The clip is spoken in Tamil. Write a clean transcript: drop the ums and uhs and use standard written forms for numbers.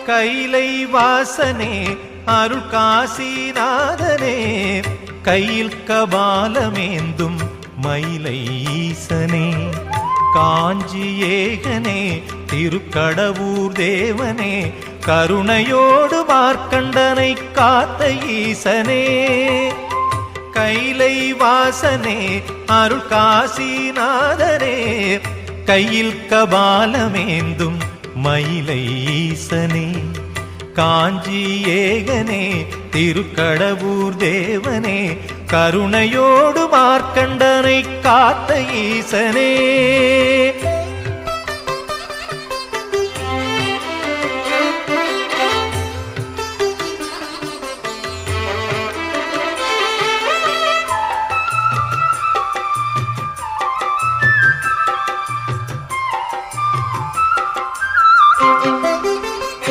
கைலை வாசனே அருள் காசிநாதனே கையில் கபாலமேந்தும் மயிலை ஈசனே காஞ்சி ஏகனே திருக்கடவூர் தேவனே கருணையோடு மார்க்கண்டனை காத்த ஈசனே கைலை வாசனே அருள் காசிநாதனே கையில் கபாலமேந்தும் மயிலை ஈசனே காஞ்சி ஏகனே திருக்கடவூர் தேவனே கருணையோடு மார்க்கண்டனை காத்த ஈசனே